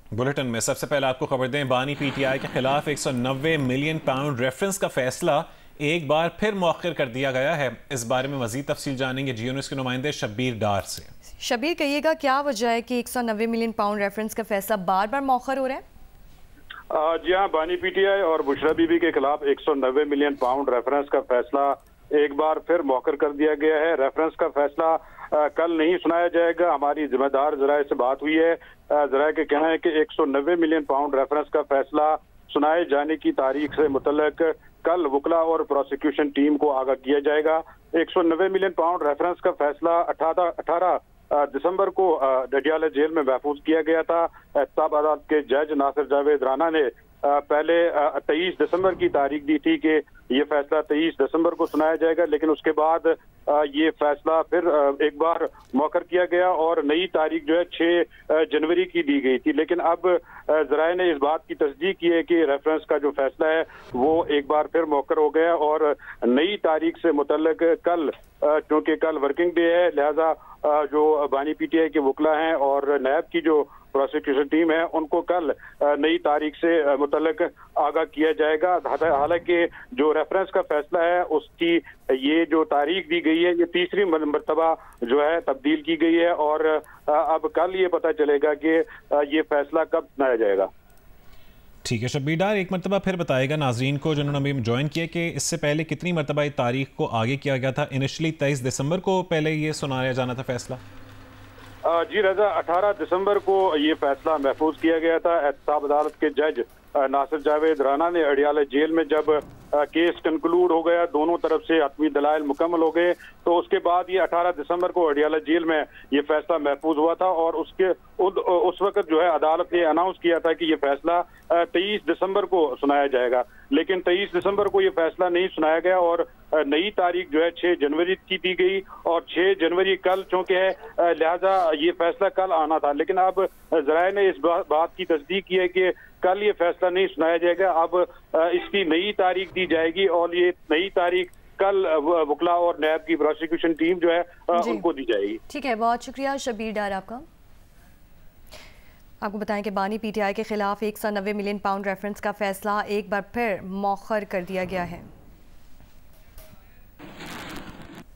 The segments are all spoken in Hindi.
बुलेटिन में सबसे पहले आपको खबर दें, बानी पीटीआई के खिलाफ 190 मिलियन पाउंड रेफरेंस का फैसला एक बार फिर मौखर कर दिया गया है। इस बारे में मजीद तफसील जानेंगे जियो न्यूज़ के नुमाइंदे शब्बीर डार से। शब्बीर, कहिएगा क्या वजह है कि 190 मिलियन पाउंड रेफरेंस का फैसला बार बार मौखर हो रहा है? जी हाँ, बानी पीटीआई और बुशरा बीबी के खिलाफ 190 मिलियन पाउंड रेफरेंस का फैसला एक बार फिर मौखर कर दिया गया है। रेफरेंस का फैसला कल नहीं सुनाया जाएगा। हमारी जिम्मेदार जराये से बात हुई है। जराये के कहना है कि 190 मिलियन पाउंड रेफरेंस का फैसला सुनाए जाने की तारीख से मुतल्लिक कल वकला और प्रोसिक्यूशन टीम को आगाह किया जाएगा। 190 मिलियन पाउंड रेफरेंस का फैसला 18 दिसंबर को डडियाला जेल में महफूज किया गया था। एहतसाब अदालत के जज नासिर जावेद राना ने पहले 23 दिसंबर की तारीख दी थी कि ये फैसला 23 दिसंबर को सुनाया जाएगा, लेकिन उसके बाद ये फैसला फिर एक बार मौखर किया गया और नई तारीख जो है 6 जनवरी की दी गई थी। लेकिन अब जराये ने इस बात की तस्दीक की है कि रेफरेंस का जो फैसला है वो एक बार फिर मौखर हो गया और नई तारीख से मुतल्लिक कल, क्योंकि कल वर्किंग डे है, लिहाजा जो बानी पीटीआई के वकला हैं और नैब की जो प्रोसिक्यूशन टीम है उनको कल नई तारीख से मुतल्लिक आगाह किया जाएगा। हालांकि जो रेफरेंस का फैसला है उसकी ये जो तारीख दी गई है ये तीसरी मरतबा जो है तब्दील की गई है और अब कल ये पता चलेगा कि ये फैसला कब सुनाया जाएगा। ठीक है शब्बीर डार, एक मरतबा फिर बताएगा नाजरीन को जिन्होंने अभी ज्वाइन किया कि इससे पहले कितनी मरतबा इस तारीख को आगे किया गया था? इनिशली 23 दिसंबर को पहले ये सुनाया जाना था फैसला। जी रजा, 18 दिसंबर को ये फैसला महफूज किया गया था। एहतसाब अदालत के जज नासिर जावेद राना ने अडियाला जेल में जब केस कंक्लूड हो गया, दोनों तरफ से हतमी दलाइल मुकम्मल हो गए, तो उसके बाद ये 18 दिसंबर को अडियाला जेल में ये फैसला महफूज हुआ था और उस वक्त जो है अदालत ने अनाउंस किया था कि ये फैसला 23 दिसंबर को सुनाया जाएगा। लेकिन 23 दिसंबर को ये फैसला नहीं सुनाया गया और नई तारीख जो है 6 जनवरी की दी गई और 6 जनवरी कल चूंकि है, लिहाजा ये फैसला कल आना था। लेकिन अब जराये ने इस बात की तस्दीक की है कि कल ये फैसला नहीं सुनाया जाएगा, अब इसकी नई तारीख दी जाएगी और ये नई तारीख कल वकला और नैब की प्रोसिक्यूशन टीम जो है उनको दी जाएगी। ठीक है, बहुत शुक्रिया शब्बीर डार आपका। आपको बताएं कि बानी पीटीआई के खिलाफ 190 मिलियन पाउंड रेफरेंस का फैसला एक बार फिर मौखर कर दिया गया है।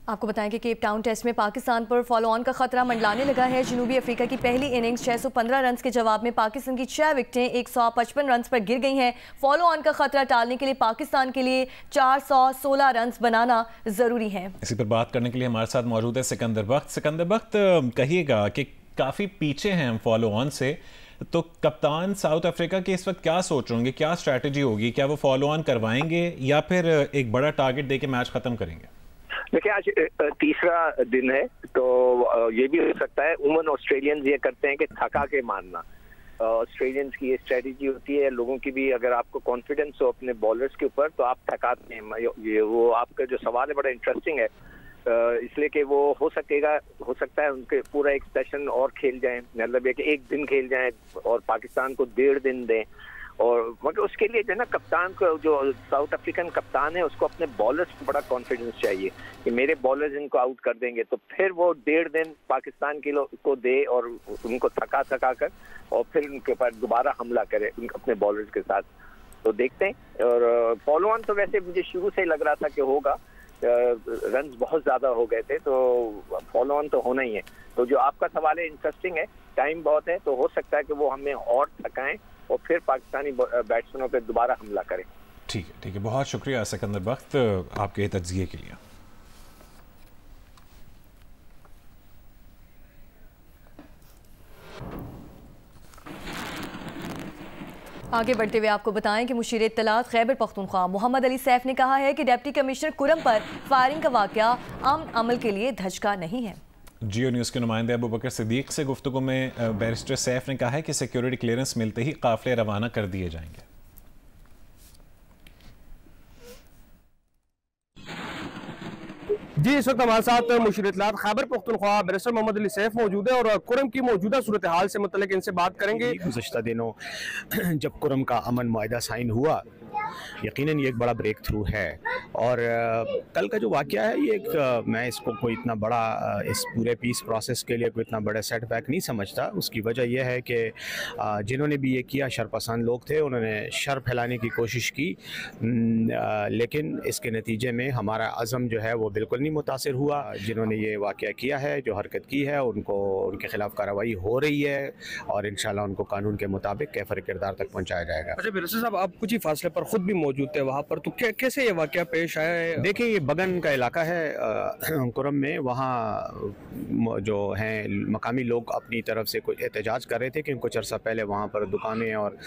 आपको बताएं कि केप टाउन टेस्ट में पाकिस्तान पर फॉलो ऑन का खतरा मंडलाने लगा है। जनूबी अफ्रीका की पहली इनिंग्स 615 रन के जवाब में पाकिस्तान की 6 विकेटें 155 रन पर गिर गई हैं। फॉलो ऑन का खतरा टालने के लिए पाकिस्तान के लिए 416 रन बनाना जरूरी है। इसी पर बात करने के लिए हमारे साथ मौजूद है सिकंदर बख्त। सिकंदर बख्त, कहिएगा कि काफी पीछे हैं हम फॉलो ऑन से, तो कप्तान साउथ अफ्रीका के इस वक्त क्या सोच रहे होंगे, क्या स्ट्रैटेजी होगी? क्या वो फॉलो ऑन करवाएंगे या फिर एक बड़ा टारगेट देके मैच खत्म करेंगे? देखिए, आज तीसरा दिन है तो ये भी हो सकता है। उमन ऑस्ट्रेलियंस ये करते हैं कि थका के मारना। ऑस्ट्रेलियंस की ये स्ट्रेटजी होती है। लोगों की भी अगर आपको कॉन्फिडेंस हो अपने बॉलर्स के ऊपर तो आप थकाते हैं। ये वो आपका जो सवाल है बड़ा इंटरेस्टिंग है, इसलिए कि वो हो सकता है उनके पूरा एक सेशन और खेल जाएं, मतलब ये कि एक दिन खेल जाएं और पाकिस्तान को 1.5 दिन दें। और मगर उसके लिए जो है ना, कप्तान को, जो साउथ अफ्रीकन कप्तान है, उसको अपने बॉलर्स को बड़ा कॉन्फिडेंस चाहिए कि मेरे बॉलर्स इनको आउट कर देंगे, तो फिर वो 1.5 दिन पाकिस्तान के को दे और उनको थका कर और फिर उनके ऊपर दोबारा हमला करे अपने बॉलर्स के साथ। तो देखते हैं। और फॉलो ऑन तो वैसे मुझे शुरू से ही लग रहा था कि होगा, रन बहुत ज्यादा हो गए थे, तो फॉलो ऑन तो होना ही है। तो जो आपका सवाल है इंटरेस्टिंग है, टाइम बहुत है, तो हो सकता है कि वो हमें और थकाएं और फिर पाकिस्तानी बैट्समैनों पे दोबारा हमला करें। ठीक है, बहुत शुक्रिया सिकंदर बख्त आपके तज्जिए के लिए। आगे बढ़ते हुए आपको बताएं कि मुशीर इत्तलात खैबर पख्तूनख्वा मोहम्मद अली सैफ ने कहा है कि डिप्टी कमिश्नर कुरम पर फायरिंग का वाकया अमन अमल के लिए धचका नहीं है। जियो न्यूज़ के नुमाइंदे अबू बकर सिद्दीक से गुफ्तगू में बैरिस्टर सैफ ने कहा है कि सिक्योरिटी क्लियरेंस मिलते ही काफिले रवाना कर दिए जाएंगे। जी, इस वक्त हमारे साथ मुशीर इत्तलात खैबर पख्तूनख्वा बैरिस्टर मोहम्मद अली सैफ मौजूद है और कुरम की मौजूदा सूरत हाल से मुतल्लिक इनसे बात करेंगे। गुज़श्ता दिनों जब कुरम का अमन मुआहिदा साइन हुआ यकीनन ये एक बड़ा ब्रेक थ्रू है। और कल का जो वाक़या है ये एक मैं इसको कोई इतना बड़ा इस पूरे पीस प्रोसेस के लिए कोई इतना बड़ा सेटबैक नहीं समझता। उसकी वजह यह है कि जिन्होंने भी ये किया शरपसंद लोग थे, उन्होंने शर फैलाने की कोशिश की, लेकिन इसके नतीजे में हमारा अज़म जो है वो बिल्कुल नहीं मुतासिर हुआ। जिन्होंने ये वाक़या किया है, जो हरकत की है, उनको उनके ख़िलाफ़ कार्रवाई हो रही है और इंशाल्लाह उनको कानून के मुताबिक कैफर किरदार तक पहुँचाया जाएगा। अच्छा बिरसा साहब, आप कुछ ही फासले पर खुद भी मौजूद थे वहाँ पर, तो कैसे ये वाक़या पेश आया है? देखिए, ये बगन का इलाका है कुरम में, वहाँ जो हैं मकामी लोग अपनी तरफ से कुछ एहतजाज कर रहे थे कि कुछ अर्सा पहले वहाँ पर दुकानें और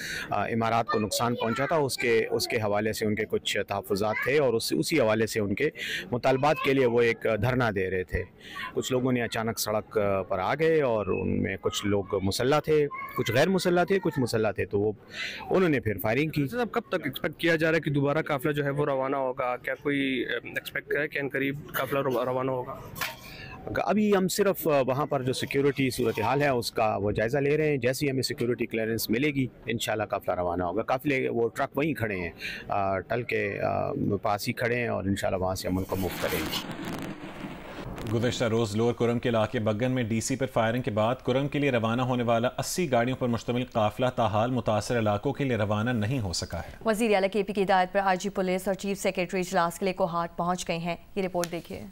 इमारात को नुकसान पहुँचा था, उसके हवाले से उनके कुछ तहफ़्फ़ुज़ात थे और उसी हवाले से उनके मुतालबात के लिए वो एक धरना दे रहे थे। कुछ लोगों ने अचानक सड़क पर आ गए और उनमें कुछ लोग मुसल्ला थे, कुछ गैर मुसल्ला थे, कुछ मुसल्ला थे, तो उन्होंने फिर फायरिंग की। अब कब तक एक्सपेक्ट किया जा रहा है कि दोबारा काफ़िला जो है वो रवाना होगा? क्या कोई एक्सपेक्ट है कि इन काफ़िला रवाना होगा? अभी हम सिर्फ वहाँ पर जो सिक्योरिटी सूरत हाल है उसका वो जायज़ा ले रहे हैं। जैसे ही हमें सिक्योरिटी क्लियरेंस मिलेगी इंशाल्लाह काफ़िला रवाना होगा। काफ़िले वो ट्रक वहीं खड़े हैं, टल के पास ही खड़े हैं और इंशाल्लाह वहाँ से हम उनको मूव करेंगे। गुज़श्ता रोज़ लोअर कुरम के इलाके बगन में डीसी पर फायरिंग के बाद कुरम के लिए रवाना होने वाला 80 गाड़ियों पर मुश्तमिल काफिला ताहाल मुतासर इलाकों के लिए रवाना नहीं हो सका है। वज़ीर आला KP की हिदायत पर IG पुलिस और चीफ सेक्रेटरी इजलास के लिए कोहाट पहुँच गए हैं। ये रिपोर्ट देखिए।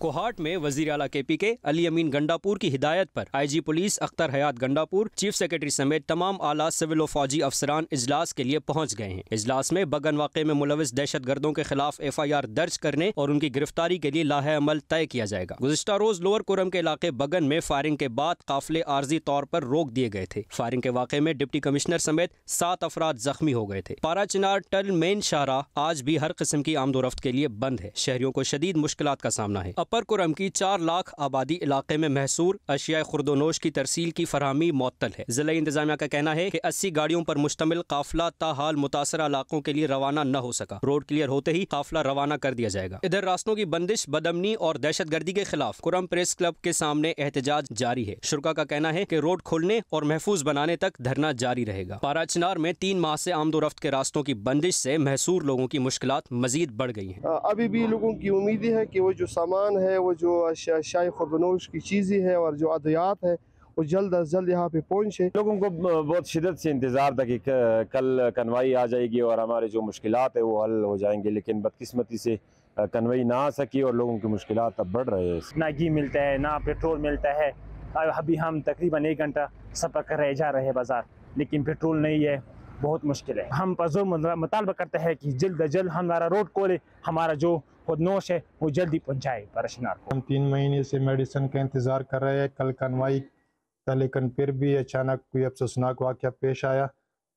कोहाट में वजीर आला KP के अली अमीन गंडापुर की हिदायत पर IG पुलिस अख्तर हयात गंडापुर, चीफ सेक्रेटरी समेत तमाम आला सिविल और फौजी अफसरान इजलास के लिए पहुँच गए हैं। इजलास में बगन वाक़े में मुलविस दहशत गर्दों के खिलाफ FIR दर्ज करने और उनकी गिरफ्तारी के लिए लाहे अमल तय किया जाएगा। गुज़िश्ता रोज लोअर कुरम के इलाके बगन में फायरिंग के बाद काफिले आर्जी तौर पर रोक दिए गए थे। फायरिंग के वाक़े में डिप्टी कमिश्नर समेत 7 अफराद जख्मी हो गए थे। पारा चिनार टल मेन शाहराह आज भी हर किस्म की आमदोरफ्त के लिए बंद है। शहरियों को शदीद मुश्किलात का सामना है। अपर कुरम की 4 लाख आबादी इलाके में महसूर अशिया खुर्दोनोश की तरसील की फरहमी मुअत्तल है। जिला इंतजामिया का कहना है कि 80 गाड़ियों पर मुश्तमिल काफिला ताहाल मुतासरा इलाकों के लिए रवाना न हो सका। रोड क्लियर होते ही काफिला रवाना कर दिया जाएगा। इधर रास्तों की बंदिश, बदअमनी और दहशतगर्दी के खिलाफ कुरम प्रेस क्लब के सामने एहतजाज जारी है। शुरा का कहना है कि रोड खोलने और महफूज बनाने तक धरना जारी रहेगा। पारा चिनार में 3 माह से आमदोरफ्त के रास्तों की बंदिश से महसूर लोगों की मुश्किलात मजीद बढ़ गई है। अभी भी लोगों की उम्मीद है कि वो जो सामान है, वो जो शाही खुर्दनोश की चीज़ें है और जो अद्वियात है वो जल्द अज जल्द यहाँ पे पहुँचे। लोगों को बहुत शिद्दत से इंतज़ार था कि कल कन्वाई आ जाएगी और हमारे जो मुश्किलात है वो हल हो जाएंगे, लेकिन बदकिस्मती से कन्वाई ना आ सकी और लोगों की मुश्किलात अब बढ़ रहे हैं। ना घी मिलता है, ना पेट्रोल मिलता है। अभी हम तकरीबन 1 घंटा सफ़र कर रहे जा रहे हैं बाज़ार, लेकिन पेट्रोल नहीं है, बहुत मुश्किल है। हम पुरज़ोर मुतालबा करते हैं कि जल्द अज जल्द हमारा रोड खोले, हमारा जो खुदनोश है वो जल्दी पहुँचाए पाराशिनार को। हम 3 महीने से मेडिसिन का इंतज़ार कर रहे हैं, कल कन्वाई था, लेकिन फिर भी अचानक कोई अफसोसनाक वाक़या पेश आया,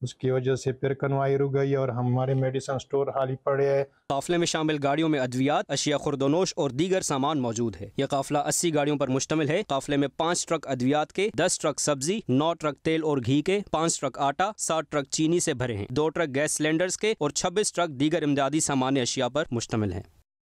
उसकी वजह से फिर कन्वाई रुक गई और हमारे मेडिसिन स्टोर खाली पड़े हैं। काफिले में शामिल गाड़ियों में अद्वियात, अशिया खुर्दोनोश और दीगर सामान मौजूद है। यह काफिला 80 गाड़ियों पर मुश्तमिल है। काफिले में 5 ट्रक अद्वियात के, 10 ट्रक सब्जी, 9 ट्रक तेल और घी के, 5 ट्रक आटा, 7 ट्रक चीनी से भरे हैं। 2 ट्रक गैस सिलेंडर्स के और 26 ट्रक दीगर इमदादी सामान्य अशिया पर मुश्तमिल हैं।